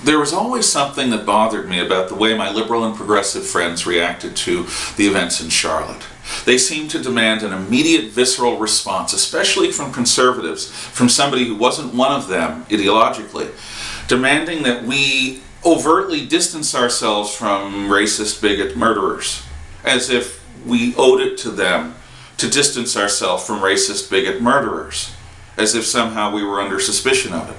There was always something that bothered me about the way my liberal and progressive friends reacted to the events in Charlotte. They seemed to demand an immediate visceral response, especially from conservatives, from somebody who wasn't one of them ideologically, demanding that we overtly distance ourselves from racist, bigot murderers, as if we owed it to them to distance ourselves from racist, bigot murderers, as if somehow we were under suspicion of it.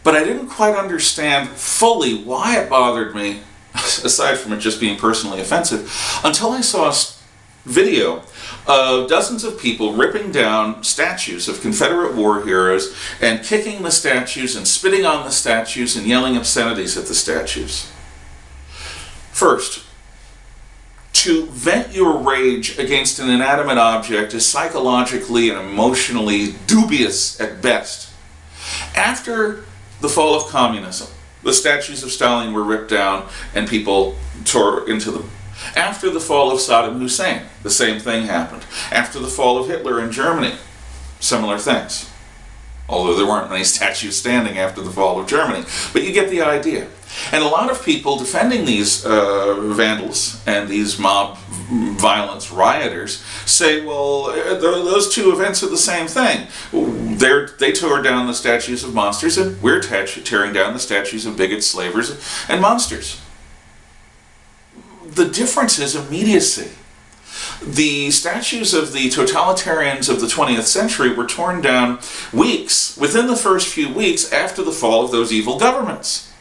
But I didn't quite understand fully why it bothered me, aside from it just being personally offensive, until I saw a video of dozens of people ripping down statues of Confederate war heroes and kicking the statues and spitting on the statues and yelling obscenities at the statues. First, to vent your rage against an inanimate object is psychologically and emotionally dubious at best. After the fall of communism, the statues of Stalin were ripped down and people tore into them. After the fall of Saddam Hussein, the same thing happened. After the fall of Hitler in Germany, similar things. Although there weren't many statues standing after the fall of Germany. But you get the idea. And a lot of people defending these vandals and these mob violence rioters say, well, those two events are the same thing. They tore down the statues of monsters, and we're tearing down the statues of bigots, slavers, and monsters. The difference is immediacy. The statues of the totalitarians of the 20th century were torn down within the first few weeks after the fall of those evil governments.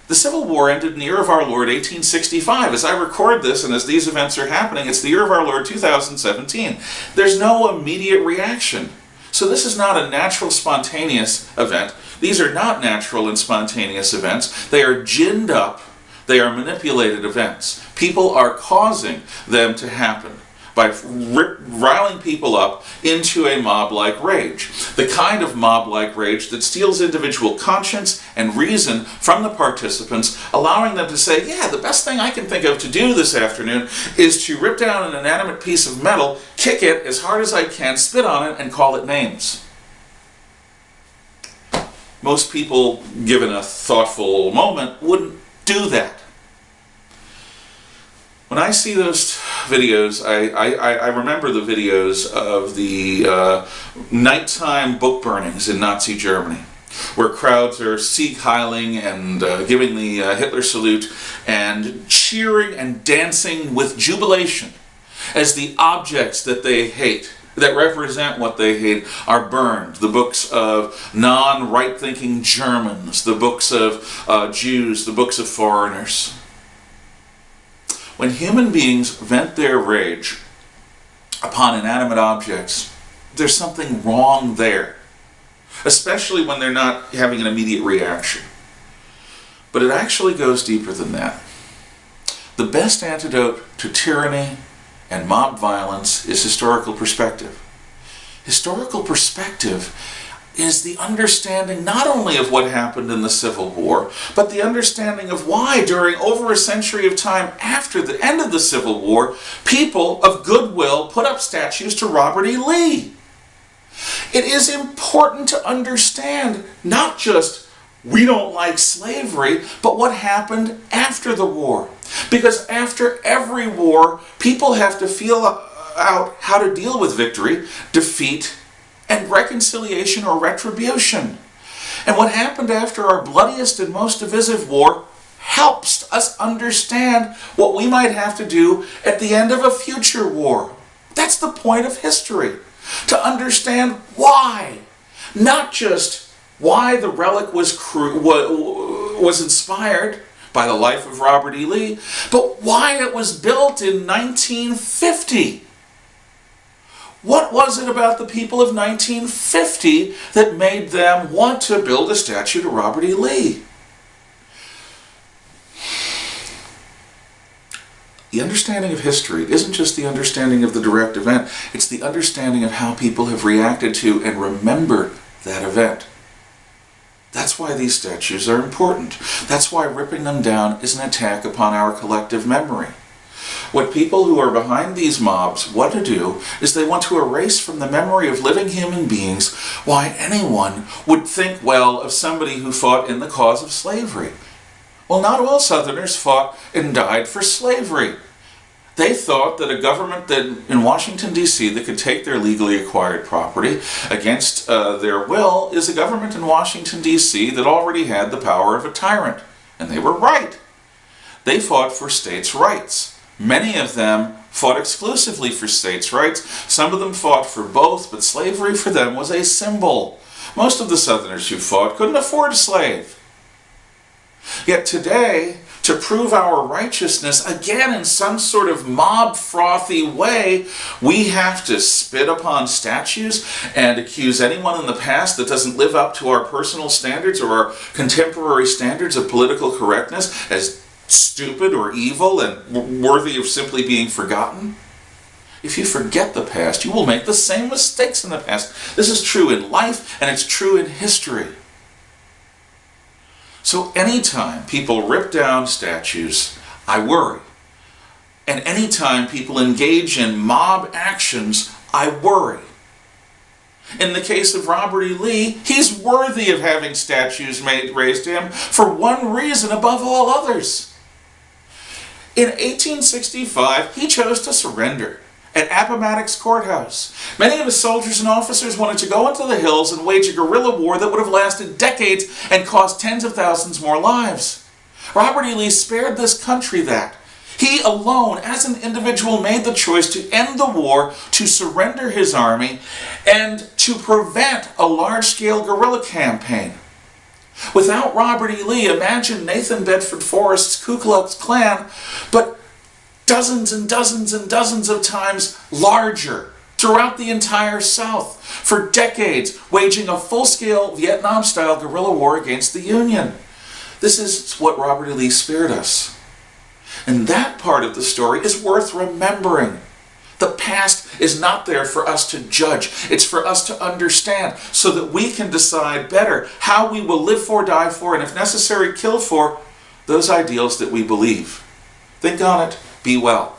The Civil War ended in the year of our Lord 1865. As I record this and as these events are happening, it's the year of our Lord 2017. There's no immediate reaction. So this is not a natural, spontaneous event. These are not natural and spontaneous events. They are ginned up. They are manipulated events. People are causing them to happen by riling people up into a mob-like rage. The kind of mob-like rage that steals individual conscience and reason from the participants, allowing them to say, yeah, the best thing I can think of to do this afternoon is to rip down an inanimate piece of metal, kick it as hard as I can, spit on it, and call it names. Most people, given a thoughtful moment, wouldn't do that. When I see those videos, I remember the videos of the nighttime book burnings in Nazi Germany, where crowds are Sieg Heiling and giving the Hitler salute and cheering and dancing with jubilation as the objects that they hate, that represent what they hate, are burned. The books of non-right-thinking Germans, the books of Jews, the books of foreigners. When human beings vent their rage upon inanimate objects, there's something wrong there, especially when they're not having an immediate reaction. But it actually goes deeper than that. The best antidote to tyranny and mob violence is historical perspective. Historical perspective is the understanding not only of what happened in the Civil War, but the understanding of why during over a century of time after the end of the Civil War, people of goodwill put up statues to Robert E. Lee. It is important to understand not just we don't like slavery, but what happened after the war. Because after every war, people have to feel out how to deal with victory, defeat, and reconciliation or retribution. And what happened after our bloodiest and most divisive war helps us understand what we might have to do at the end of a future war. That's the point of history. To understand why. Not just why the relic was inspired by the life of Robert E. Lee, but why it was built in 1950. What was it about the people of 1950 that made them want to build a statue to Robert E. Lee? The understanding of history isn't just the understanding of the direct event, it's the understanding of how people have reacted to and remembered that event. That's why these statues are important. That's why ripping them down is an attack upon our collective memory. What people who are behind these mobs want to do is they want to erase from the memory of living human beings why anyone would think well of somebody who fought in the cause of slavery. Well, not all Southerners fought and died for slavery. They thought that a government in Washington, D.C. that could take their legally acquired property against their will is a government in Washington, D.C. that already had the power of a tyrant. And they were right. They fought for states' rights. Many of them fought exclusively for states' rights. Some of them fought for both, but slavery for them was a symbol. Most of the Southerners who fought couldn't afford a slave. Yet today, to prove our righteousness, again in some sort of mob-frothy way, we have to spit upon statues and accuse anyone in the past that doesn't live up to our personal standards or our contemporary standards of political correctness as stupid or evil and worthy of simply being forgotten. If you forget the past, you will make the same mistakes in the past. This is true in life and it's true in history. So anytime people rip down statues, I worry. And anytime people engage in mob actions, I worry. In the case of Robert E. Lee, he's worthy of having statues raised to him for one reason above all others. In 1865, he chose to surrender at Appomattox Courthouse. Many of his soldiers and officers wanted to go into the hills and wage a guerrilla war that would have lasted decades and cost tens of thousands more lives. Robert E. Lee spared this country that. He alone, as an individual, made the choice to end the war, to surrender his army, and to prevent a large-scale guerrilla campaign. Without Robert E. Lee, imagine Nathan Bedford Forrest's Ku Klux Klan, but dozens and dozens and dozens of times larger throughout the entire South, for decades, waging a full-scale Vietnam-style guerrilla war against the Union. This is what Robert E. Lee spared us. And that part of the story is worth remembering. The past is not there for us to judge. It's for us to understand so that we can decide better how we will live for, die for, and if necessary, kill for those ideals that we believe. Think on it. Be well.